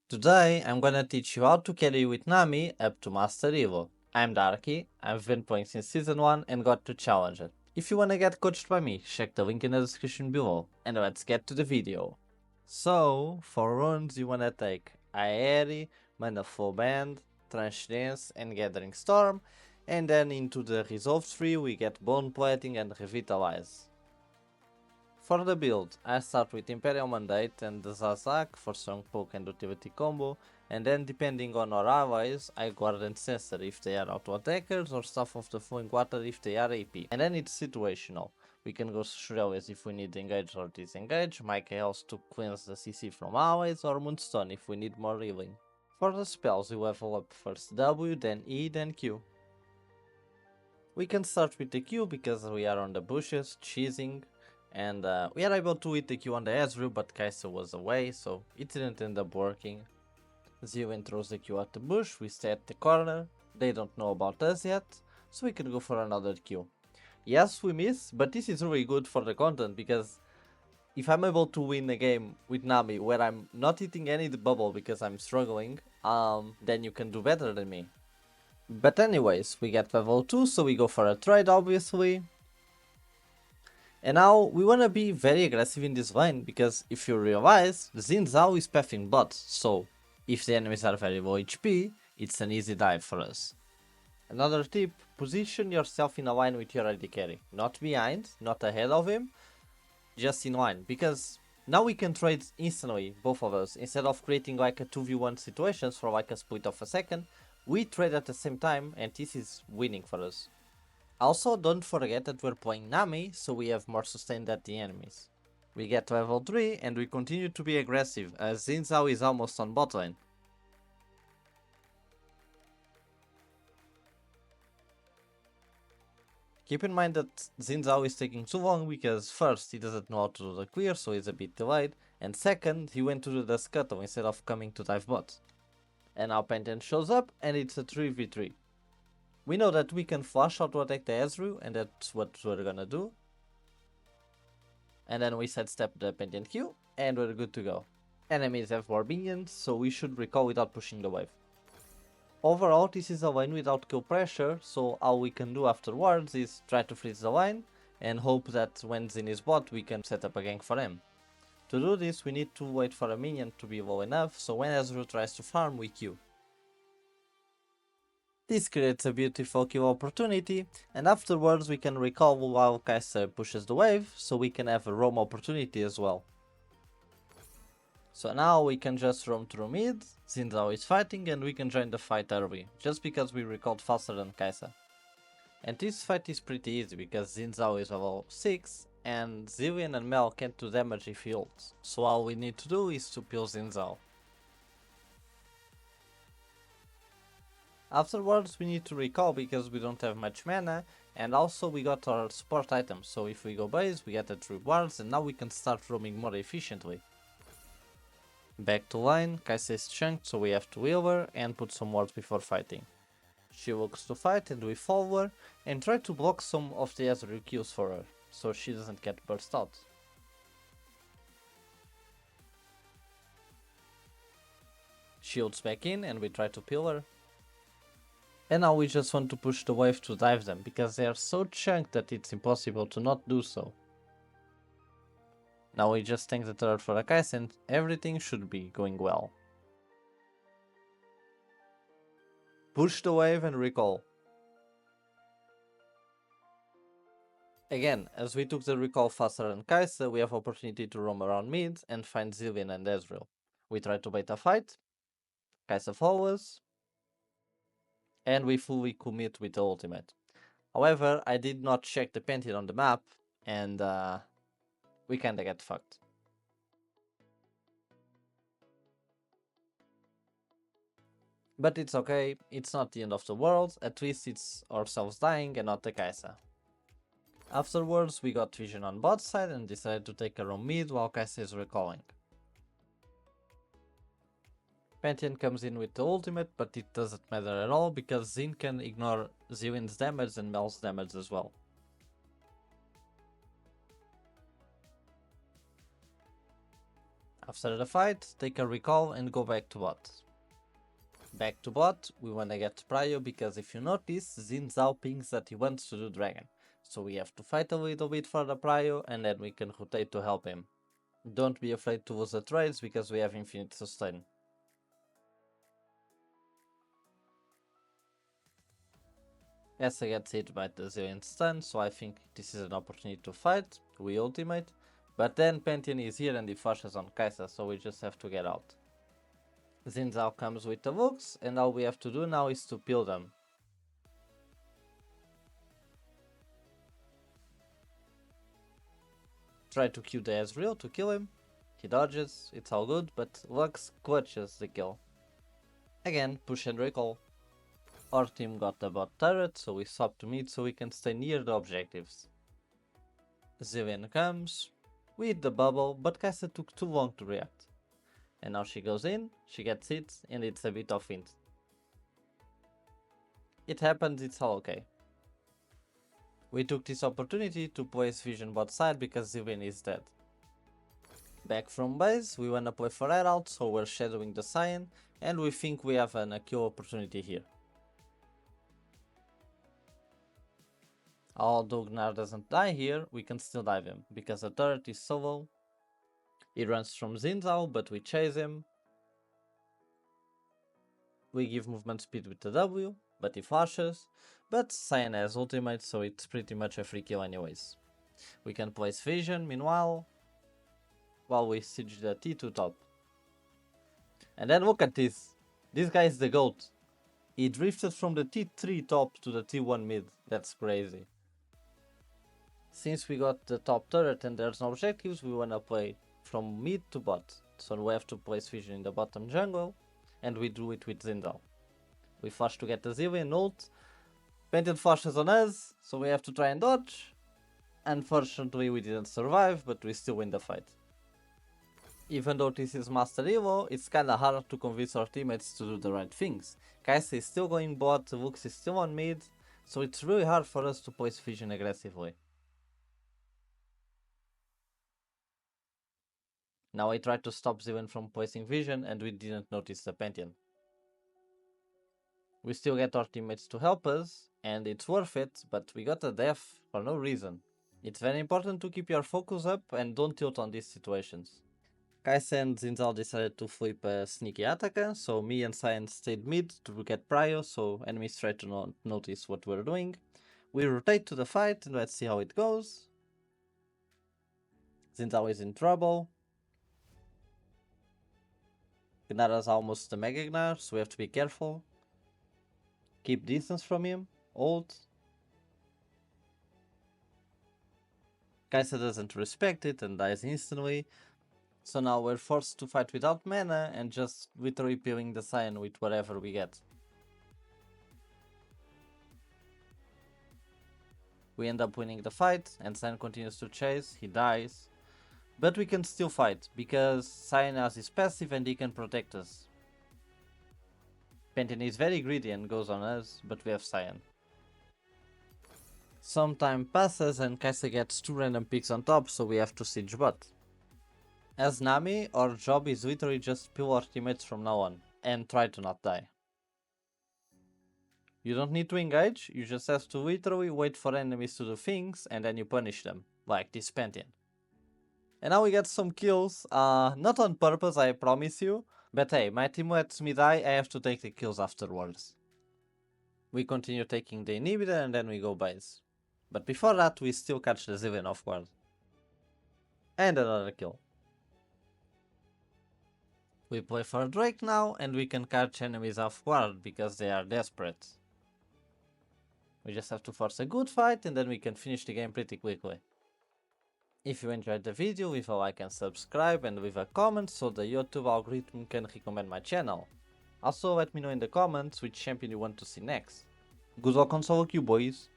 Today I'm gonna teach you how to carry with Nami up to Master EUW. I'm Darky, I've been playing since Season 1 and got to challenge it. If you wanna get coached by me, check the link in the description below, and let's get to the video. So, for runes you wanna take Aeri, Mana Flow Band, Transcendence and Gathering Storm, and then into the Resolve tree we get Bone Plating and Revitalize. For the build, I start with Imperial Mandate and the Zazak for strong poke and utility combo, and then depending on our allies, I Guardian Sensor if they are auto attackers or Staff of the Flowing Water if they are AP. And then it's situational. We can go Shurellies if we need engage or disengage, Michaels to cleanse the CC from allies, or Moonstone if we need more healing. For the spells, we level up first W, then E, then Q. We can start with the Q because we are on the bushes, cheesing, and we are able to hit the Q on the Ezreal, but Kai'Sa was away, so it didn't end up working. Zillion throws the Q at the bush, we stay at the corner, they don't know about us yet, so we can go for another Q. Yes, we miss, but this is really good for the content, because if I'm able to win a game with Nami where I'm not hitting any bubble because I'm struggling, then you can do better than me. But anyways, we get level 2, so we go for a trade obviously. And now we wanna be very aggressive in this lane, because if you realize, Xin Zhao is pathing bot, so if the enemies are very low HP, it's an easy dive for us. Another tip, position yourself in a line with your AD carry, not behind, not ahead of him, just in line, because now we can trade instantly, both of us, instead of creating like a 2v1 situations for like a split of a second, we trade at the same time and this is winning for us. Also, don't forget that we're playing Nami, so we have more sustain than the enemies. We get level 3 and we continue to be aggressive, as Xin Zhao is almost on bot lane. Keep in mind that Xin Zhao is taking too long because first, he doesn't know how to do the clear, so he's a bit delayed, and second, he went to do the scuttle instead of coming to dive bot. And now Pantheon shows up and it's a 3v3. We know that we can flash out to attack the Ezreal, and that's what we're gonna do. And then we sidestep the Pantheon Q, and we're good to go. Enemies have more minions, so we should recall without pushing the wave. Overall, this is a lane without kill pressure, so all we can do afterwards is try to freeze the lane, and hope that when Xin is bot we can set up a gank for him. To do this, we need to wait for a minion to be low enough, so when Ezreal tries to farm, we Q. This creates a beautiful kill opportunity, and afterwards we can recall while Kai'Sa pushes the wave, so we can have a roam opportunity as well. So now we can just roam through mid, Xin Zhao is fighting and we can join the fight early, just because we recalled faster than Kai'Sa. And this fight is pretty easy because Xin Zhao is level 6 and Zillion and Mel can't do damage if he ults, so all we need to do is to peel Xin Zhao. Afterwards we need to recall because we don't have much mana, and also we got our support items, so if we go base we get the 3 wards and now we can start roaming more efficiently. Back to line, Kai'Sa is chunked, so we have to heal her and put some wards before fighting. She looks to fight and we follow her and try to block some of the Ezreal kills for her, so she doesn't get burst out. She ults back in and we try to peel her. And now we just want to push the wave to dive them, because they are so chunked that it's impossible to not do so. Now we just tank the turret for a Kai'Sa and everything should be going well. Push the wave and recall. Again, as we took the recall faster than Kai'Sa, we have opportunity to roam around mid and find Zillion and Ezreal. We try to bait a fight, Kai'Sa follows, and we fully commit with the ultimate. However, I did not check the Pantheon on the map, and we kinda get fucked. But it's okay, it's not the end of the world, at least it's ourselves dying and not the Kai'Sa. Afterwards, we got vision on bot side and decided to take a roam mid while Kai'Sa is recalling. Pantheon comes in with the ultimate, but it doesn't matter at all because Xin can ignore Zillion's damage and Mel's damage as well. After the fight, take a recall and go back to bot. Back to bot, we wanna get Prio because if you notice, Xin Zhao pings that he wants to do dragon. So we have to fight a little bit for the Prio and then we can rotate to help him. Don't be afraid to lose the trades because we have infinite sustain. Essa gets hit by the Zillion stun, so I think this is an opportunity to fight. We ultimate. But then Pantheon is here and he flashes on Kai'Sa, so we just have to get out. Xin Zhao comes with the Lux, and all we have to do now is to peel them. Try to Q the Ezreal to kill him. He dodges, it's all good, but Lux clutches the kill. Again, push and recall. Our team got the bot turret, so we swap to mid so we can stay near the objectives. Zillion comes. We hit the bubble, but Kai'Sa took too long to react. And now she goes in, she gets hit, and it's a bit of hint. It happens, it's all okay. We took this opportunity to place Vision bot side because Zillion is dead. Back from base, we wanna play for Herald, so we're shadowing the Cyan, and we think we have a kill opportunity here. Although Gnar doesn't die here, we can still dive him, because the turret is so low. He runs from Xin Zhao, but we chase him. We give movement speed with the W, but he flashes. But Cyan has ultimate, so it's pretty much a free kill anyways. We can place Vision, meanwhile, while we siege the T2 top. And then look at this. This guy is the GOAT. He drifted from the T3 top to the T1 mid. That's crazy. Since we got the top turret and there's no objectives, we wanna play from mid to bot. So we have to place Vision in the bottom jungle, and we do it with Xin Zhao. We flash to get the Zillion ult. Pantheon flashes on us, so we have to try and dodge. Unfortunately we didn't survive, but we still win the fight. Even though this is Master EUW, it's kinda hard to convince our teammates to do the right things. Kai'Sa is still going bot, Lux is still on mid, so it's really hard for us to place Vision aggressively. Now I tried to stop Zillion from placing Vision and we didn't notice the Pantheon. We still get our teammates to help us, and it's worth it, but we got a death for no reason. It's very important to keep your focus up and don't tilt on these situations. Kai'Sa and Xin Zhao decided to flip a sneaky attacker, so me and Cyan stayed mid to get prio, so enemies try to not notice what we're doing. We rotate to the fight and let's see how it goes. Xin Zhao is in trouble. Gnara's almost the Mega Gnar, so we have to be careful. Keep distance from him. Ult. Kai'Sa doesn't respect it and dies instantly. So now we're forced to fight without mana and just literally peeling the Cyan with whatever we get. We end up winning the fight and Cyan continues to chase, he dies. But we can still fight, because Cyan has his passive and he can protect us. Pantheon is very greedy and goes on us, but we have Cyan. Some time passes and Kai'Sa gets 2 random picks on top, so we have to siege bot. As Nami, our job is literally just peel our teammates from now on, and try to not die. You don't need to engage, you just have to literally wait for enemies to do things, and then you punish them, like this Pantheon. And now we get some kills, not on purpose, I promise you, but hey, my team lets me die, I have to take the kills afterwards. We continue taking the inhibitor and then we go base. But before that, we still catch the Zillion off guard. And another kill. We play for Drake now, and we can catch enemies off guard because they are desperate. We just have to force a good fight and then we can finish the game pretty quickly. If you enjoyed the video, leave a like and subscribe and leave a comment so the YouTube algorithm can recommend my channel. Also let me know in the comments which champion you want to see next. Good luck on solo queue, boys!